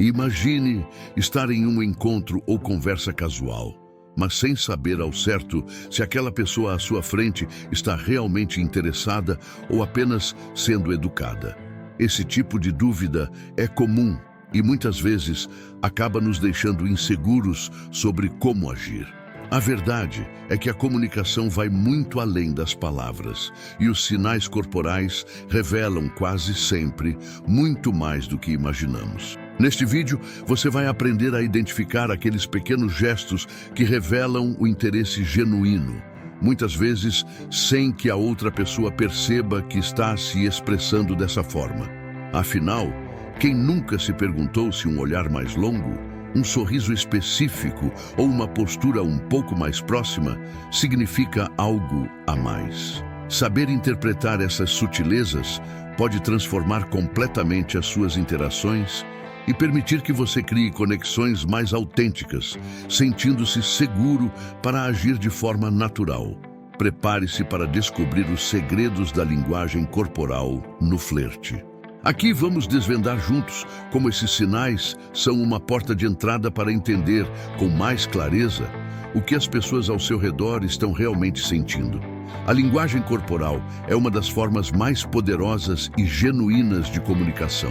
Imagine estar em um encontro ou conversa casual, mas sem saber ao certo se aquela pessoa à sua frente está realmente interessada ou apenas sendo educada. Esse tipo de dúvida é comum e muitas vezes acaba nos deixando inseguros sobre como agir. A verdade é que a comunicação vai muito além das palavras e os sinais corporais revelam quase sempre muito mais do que imaginamos. Neste vídeo, você vai aprender a identificar aqueles pequenos gestos que revelam o interesse genuíno, muitas vezes sem que a outra pessoa perceba que está se expressando dessa forma. Afinal, quem nunca se perguntou se um olhar mais longo, um sorriso específico ou uma postura um pouco mais próxima significa algo a mais? Saber interpretar essas sutilezas pode transformar completamente as suas interações e permitir que você crie conexões mais autênticas, sentindo-se seguro para agir de forma natural. Prepare-se para descobrir os segredos da linguagem corporal no flerte. Aqui vamos desvendar juntos como esses sinais são uma porta de entrada para entender com mais clareza o que as pessoas ao seu redor estão realmente sentindo. A linguagem corporal é uma das formas mais poderosas e genuínas de comunicação.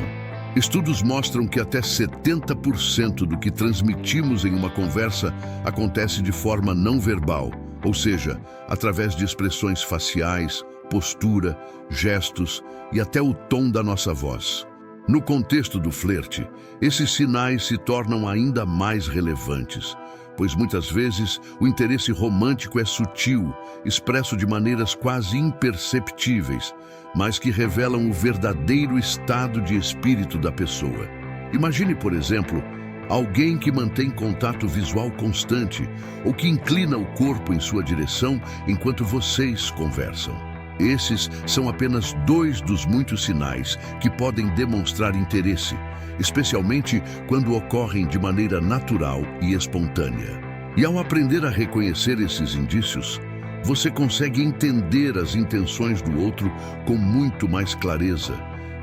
Estudos mostram que até 70% do que transmitimos em uma conversa acontece de forma não verbal, ou seja, através de expressões faciais, postura, gestos e até o tom da nossa voz. No contexto do flerte, esses sinais se tornam ainda mais relevantes, pois muitas vezes o interesse romântico é sutil, expresso de maneiras quase imperceptíveis, mas que revelam o verdadeiro estado de espírito da pessoa. Imagine, por exemplo, alguém que mantém contato visual constante ou que inclina o corpo em sua direção enquanto vocês conversam. Esses são apenas dois dos muitos sinais que podem demonstrar interesse, especialmente quando ocorrem de maneira natural e espontânea. E ao aprender a reconhecer esses indícios, você consegue entender as intenções do outro com muito mais clareza,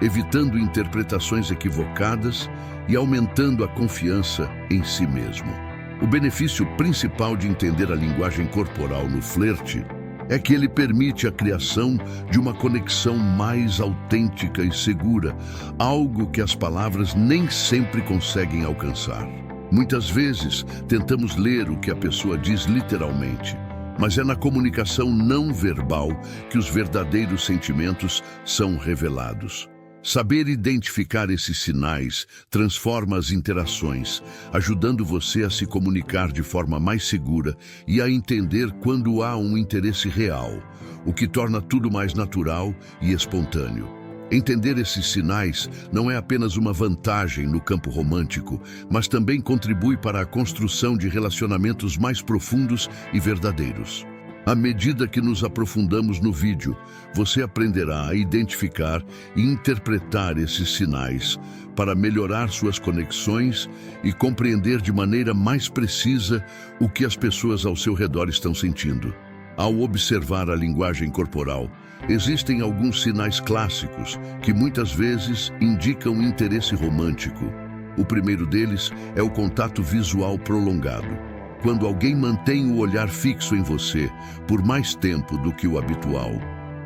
evitando interpretações equivocadas e aumentando a confiança em si mesmo. O benefício principal de entender a linguagem corporal no flerte é que ele permite a criação de uma conexão mais autêntica e segura, algo que as palavras nem sempre conseguem alcançar. Muitas vezes, tentamos ler o que a pessoa diz literalmente, mas é na comunicação não verbal que os verdadeiros sentimentos são revelados. Saber identificar esses sinais transforma as interações, ajudando você a se comunicar de forma mais segura e a entender quando há um interesse real, o que torna tudo mais natural e espontâneo. Entender esses sinais não é apenas uma vantagem no campo romântico, mas também contribui para a construção de relacionamentos mais profundos e verdadeiros. À medida que nos aprofundamos no vídeo, você aprenderá a identificar e interpretar esses sinais para melhorar suas conexões e compreender de maneira mais precisa o que as pessoas ao seu redor estão sentindo. Ao observar a linguagem corporal, existem alguns sinais clássicos que muitas vezes indicam interesse romântico. O primeiro deles é o contato visual prolongado. Quando alguém mantém o olhar fixo em você por mais tempo do que o habitual,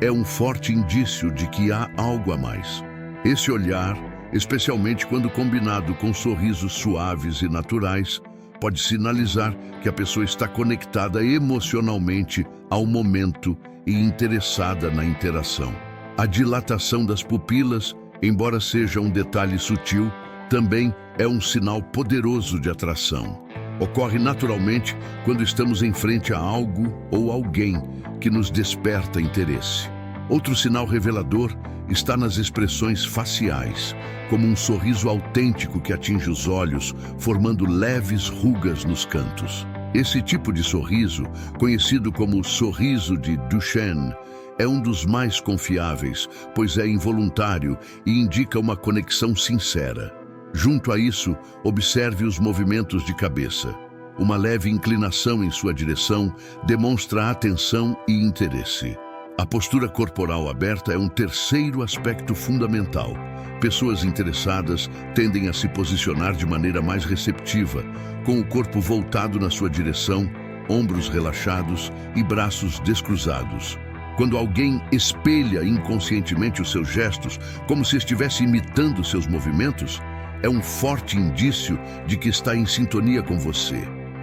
é um forte indício de que há algo a mais. Esse olhar, especialmente quando combinado com sorrisos suaves e naturais, pode sinalizar que a pessoa está conectada emocionalmente ao momento e interessada na interação. A dilatação das pupilas, embora seja um detalhe sutil, também é um sinal poderoso de atração. Ocorre naturalmente quando estamos em frente a algo ou alguém que nos desperta interesse. Outro sinal revelador está nas expressões faciais, como um sorriso autêntico que atinge os olhos, formando leves rugas nos cantos. Esse tipo de sorriso, conhecido como sorriso de Duchenne, é um dos mais confiáveis, pois é involuntário e indica uma conexão sincera. Junto a isso, observe os movimentos de cabeça. Uma leve inclinação em sua direção demonstra atenção e interesse. A postura corporal aberta é um terceiro aspecto fundamental. Pessoas interessadas tendem a se posicionar de maneira mais receptiva, com o corpo voltado na sua direção, ombros relaxados e braços descruzados. Quando alguém espelha inconscientemente os seus gestos, como se estivesse imitando seus movimentos, é um forte indício de que está em sintonia com você.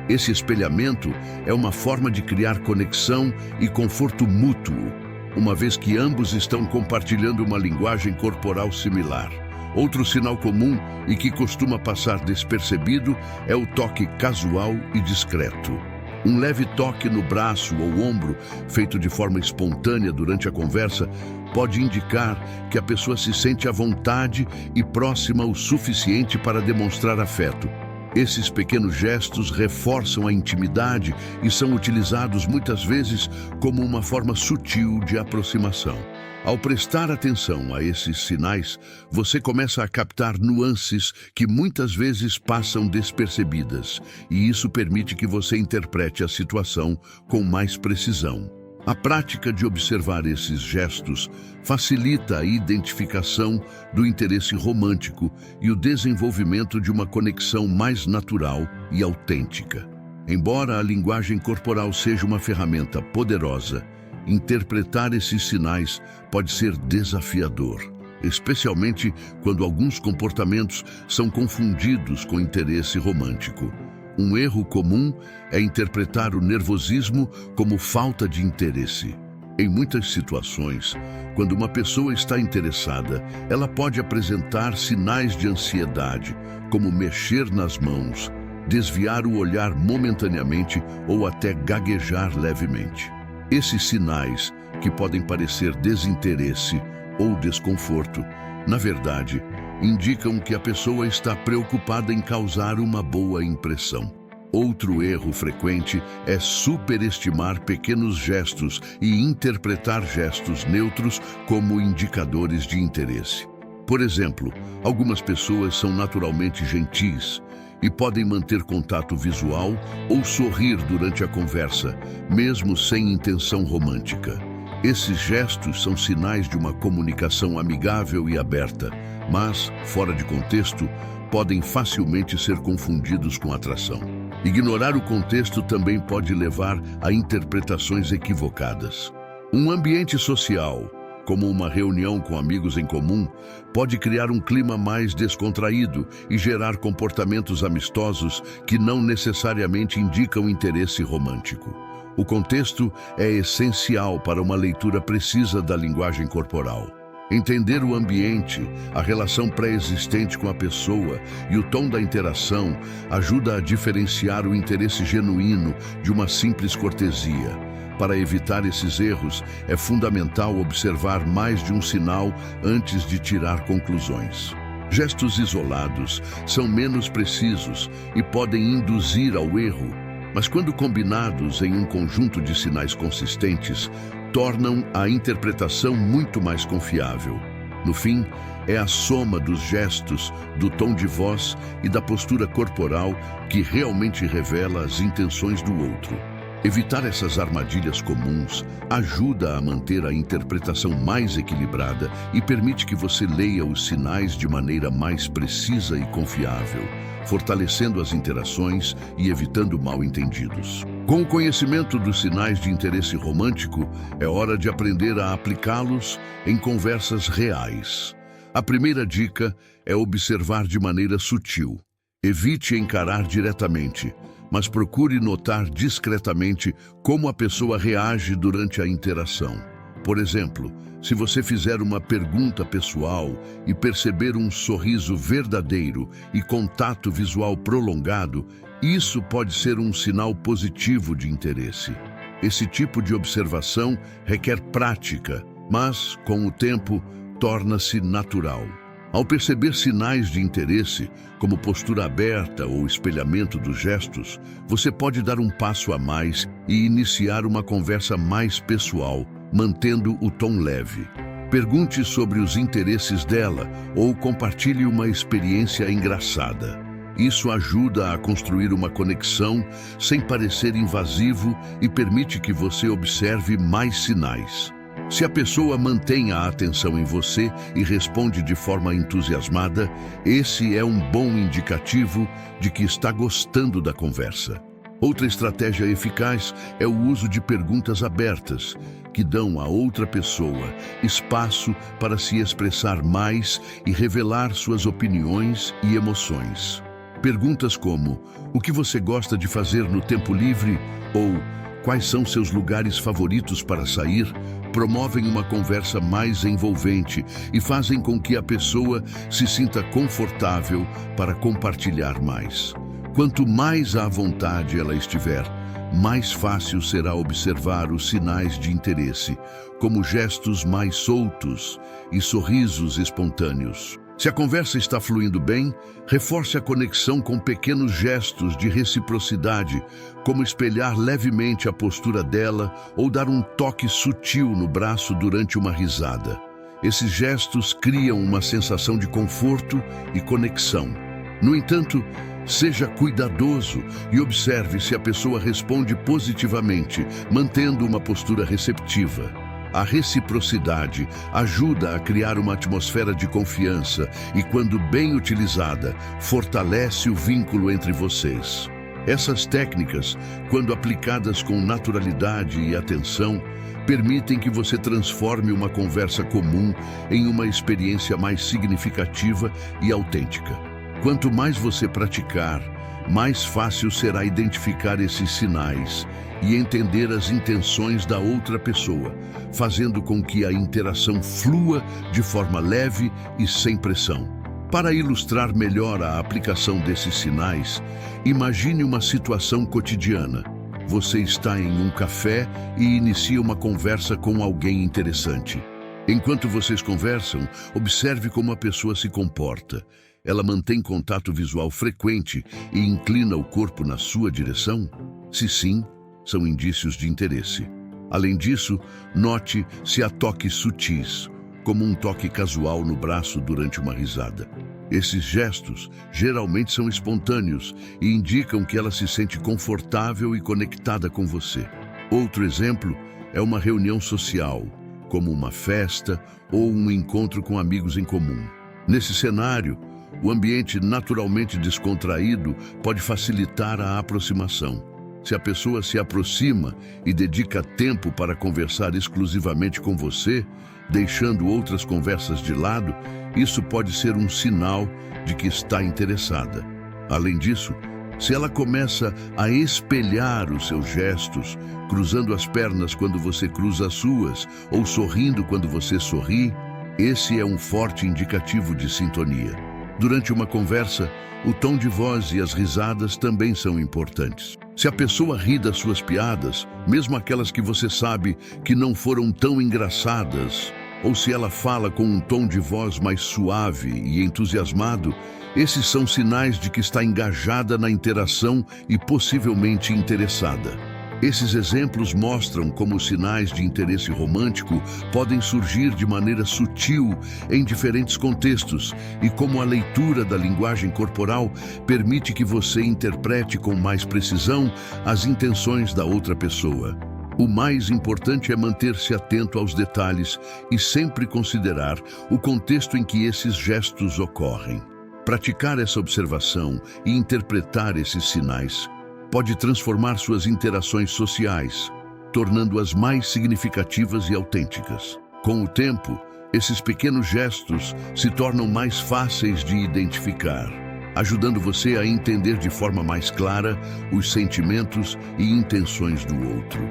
Esse espelhamento é uma forma de criar conexão e conforto mútuo, uma vez que ambos estão compartilhando uma linguagem corporal similar. Outro sinal comum e que costuma passar despercebido é o toque casual e discreto. Um leve toque no braço ou ombro, feito de forma espontânea durante a conversa, pode indicar que a pessoa se sente à vontade e próxima o suficiente para demonstrar afeto. Esses pequenos gestos reforçam a intimidade e são utilizados muitas vezes como uma forma sutil de aproximação. Ao prestar atenção a esses sinais, você começa a captar nuances que muitas vezes passam despercebidas, e isso permite que você interprete a situação com mais precisão. A prática de observar esses gestos facilita a identificação do interesse romântico e o desenvolvimento de uma conexão mais natural e autêntica. Embora a linguagem corporal seja uma ferramenta poderosa, interpretar esses sinais pode ser desafiador, especialmente quando alguns comportamentos são confundidos com interesse romântico. Um erro comum é interpretar o nervosismo como falta de interesse. Em muitas situações, quando uma pessoa está interessada, ela pode apresentar sinais de ansiedade, como mexer nas mãos, desviar o olhar momentaneamente ou até gaguejar levemente. Esses sinais, que podem parecer desinteresse ou desconforto, na verdade, indicam que a pessoa está preocupada em causar uma boa impressão. Outro erro frequente é superestimar pequenos gestos e interpretar gestos neutros como indicadores de interesse. Por exemplo, algumas pessoas são naturalmente gentis e podem manter contato visual ou sorrir durante a conversa, mesmo sem intenção romântica. Esses gestos são sinais de uma comunicação amigável e aberta, mas, fora de contexto, podem facilmente ser confundidos com atração. Ignorar o contexto também pode levar a interpretações equivocadas. Um ambiente social, como uma reunião com amigos em comum, pode criar um clima mais descontraído e gerar comportamentos amistosos que não necessariamente indicam interesse romântico. O contexto é essencial para uma leitura precisa da linguagem corporal. Entender o ambiente, a relação pré-existente com a pessoa e o tom da interação ajuda a diferenciar o interesse genuíno de uma simples cortesia. Para evitar esses erros, é fundamental observar mais de um sinal antes de tirar conclusões. Gestos isolados são menos precisos e podem induzir ao erro, mas quando combinados em um conjunto de sinais consistentes, tornam a interpretação muito mais confiável. No fim, é a soma dos gestos, do tom de voz e da postura corporal que realmente revela as intenções do outro. Evitar essas armadilhas comuns ajuda a manter a interpretação mais equilibrada e permite que você leia os sinais de maneira mais precisa e confiável, fortalecendo as interações e evitando mal-entendidos. Com o conhecimento dos sinais de interesse romântico, é hora de aprender a aplicá-los em conversas reais. A primeira dica é observar de maneira sutil. Evite encarar diretamente, mas procure notar discretamente como a pessoa reage durante a interação. Por exemplo, se você fizer uma pergunta pessoal e perceber um sorriso verdadeiro e contato visual prolongado, isso pode ser um sinal positivo de interesse. Esse tipo de observação requer prática, mas, com o tempo, torna-se natural. Ao perceber sinais de interesse, como postura aberta ou espelhamento dos gestos, você pode dar um passo a mais e iniciar uma conversa mais pessoal, mantendo o tom leve. Pergunte sobre os interesses dela ou compartilhe uma experiência engraçada. Isso ajuda a construir uma conexão sem parecer invasivo e permite que você observe mais sinais. Se a pessoa mantém a atenção em você e responde de forma entusiasmada, esse é um bom indicativo de que está gostando da conversa. Outra estratégia eficaz é o uso de perguntas abertas, que dão à outra pessoa espaço para se expressar mais e revelar suas opiniões e emoções. Perguntas como: o que você gosta de fazer no tempo livre? Ou quais são seus lugares favoritos para sair? Promovem uma conversa mais envolvente e fazem com que a pessoa se sinta confortável para compartilhar mais. Quanto mais à vontade ela estiver, mais fácil será observar os sinais de interesse, como gestos mais soltos e sorrisos espontâneos. Se a conversa está fluindo bem, reforce a conexão com pequenos gestos de reciprocidade, como espelhar levemente a postura dela ou dar um toque sutil no braço durante uma risada. Esses gestos criam uma sensação de conforto e conexão. No entanto, seja cuidadoso e observe se a pessoa responde positivamente, mantendo uma postura receptiva. A reciprocidade ajuda a criar uma atmosfera de confiança e, quando bem utilizada, fortalece o vínculo entre vocês. Essas técnicas, quando aplicadas com naturalidade e atenção, permitem que você transforme uma conversa comum em uma experiência mais significativa e autêntica. Quanto mais você praticar, mais fácil será identificar esses sinais e entender as intenções da outra pessoa, fazendo com que a interação flua de forma leve e sem pressão. Para ilustrar melhor a aplicação desses sinais, imagine uma situação cotidiana. Você está em um café e inicia uma conversa com alguém interessante. Enquanto vocês conversam, observe como a pessoa se comporta. Ela mantém contato visual frequente e inclina o corpo na sua direção? Se sim, são indícios de interesse. Além disso, note se há toques sutis, como um toque casual no braço durante uma risada. Esses gestos geralmente são espontâneos e indicam que ela se sente confortável e conectada com você. Outro exemplo é uma reunião social, como uma festa ou um encontro com amigos em comum. Nesse cenário, o ambiente naturalmente descontraído pode facilitar a aproximação. Se a pessoa se aproxima e dedica tempo para conversar exclusivamente com você, deixando outras conversas de lado, isso pode ser um sinal de que está interessada. Além disso, se ela começa a espelhar os seus gestos, cruzando as pernas quando você cruza as suas, ou sorrindo quando você sorri, esse é um forte indicativo de sintonia. Durante uma conversa, o tom de voz e as risadas também são importantes. Se a pessoa ri das suas piadas, mesmo aquelas que você sabe que não foram tão engraçadas, ou se ela fala com um tom de voz mais suave e entusiasmado, esses são sinais de que está engajada na interação e possivelmente interessada. Esses exemplos mostram como os sinais de interesse romântico podem surgir de maneira sutil em diferentes contextos e como a leitura da linguagem corporal permite que você interprete com mais precisão as intenções da outra pessoa. O mais importante é manter-se atento aos detalhes e sempre considerar o contexto em que esses gestos ocorrem. Praticar essa observação e interpretar esses sinais pode transformar suas interações sociais, tornando-as mais significativas e autênticas. Com o tempo, esses pequenos gestos se tornam mais fáceis de identificar, ajudando você a entender de forma mais clara os sentimentos e intenções do outro.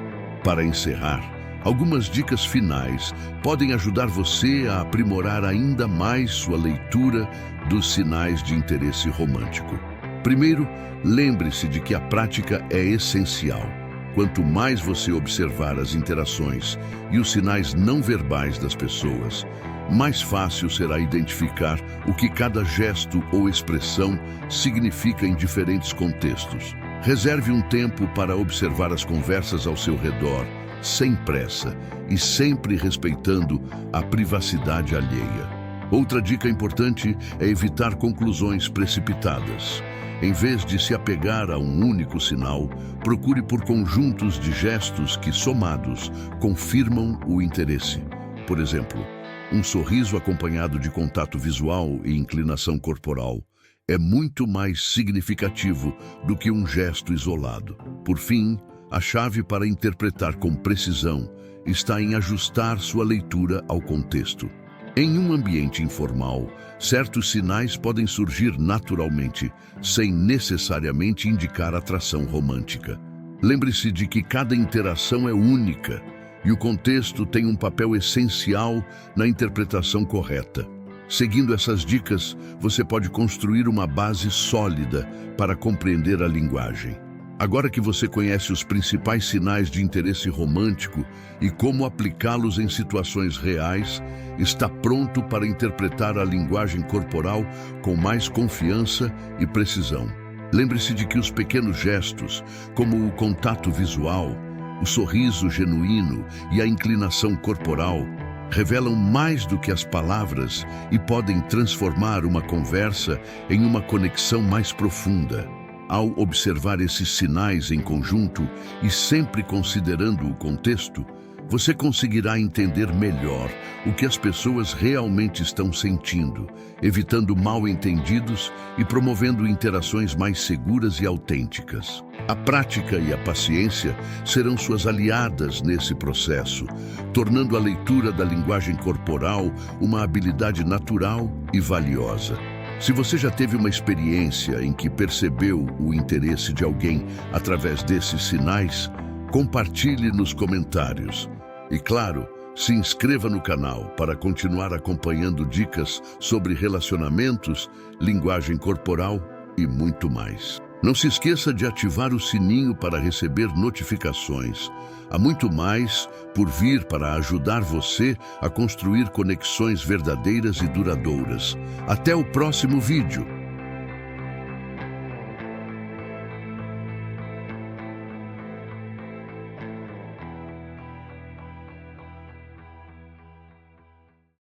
Para encerrar, algumas dicas finais podem ajudar você a aprimorar ainda mais sua leitura dos sinais de interesse romântico. Primeiro, lembre-se de que a prática é essencial. Quanto mais você observar as interações e os sinais não verbais das pessoas, mais fácil será identificar o que cada gesto ou expressão significa em diferentes contextos. Reserve um tempo para observar as conversas ao seu redor, sem pressa e sempre respeitando a privacidade alheia. Outra dica importante é evitar conclusões precipitadas. Em vez de se apegar a um único sinal, procure por conjuntos de gestos que, somados, confirmam o interesse. Por exemplo, um sorriso acompanhado de contato visual e inclinação corporal é muito mais significativo do que um gesto isolado. Por fim, a chave para interpretar com precisão está em ajustar sua leitura ao contexto. Em um ambiente informal, certos sinais podem surgir naturalmente, sem necessariamente indicar atração romântica. Lembre-se de que cada interação é única e o contexto tem um papel essencial na interpretação correta. Seguindo essas dicas, você pode construir uma base sólida para compreender a linguagem. Agora que você conhece os principais sinais de interesse romântico e como aplicá-los em situações reais, está pronto para interpretar a linguagem corporal com mais confiança e precisão. Lembre-se de que os pequenos gestos, como o contato visual, o sorriso genuíno e a inclinação corporal, revelam mais do que as palavras e podem transformar uma conversa em uma conexão mais profunda. Ao observar esses sinais em conjunto e sempre considerando o contexto, você conseguirá entender melhor o que as pessoas realmente estão sentindo, evitando mal-entendidos e promovendo interações mais seguras e autênticas. A prática e a paciência serão suas aliadas nesse processo, tornando a leitura da linguagem corporal uma habilidade natural e valiosa. Se você já teve uma experiência em que percebeu o interesse de alguém através desses sinais, compartilhe nos comentários. E claro, se inscreva no canal para continuar acompanhando dicas sobre relacionamentos, linguagem corporal e muito mais. Não se esqueça de ativar o sininho para receber notificações. Há muito mais por vir para ajudar você a construir conexões verdadeiras e duradouras. Até o próximo vídeo!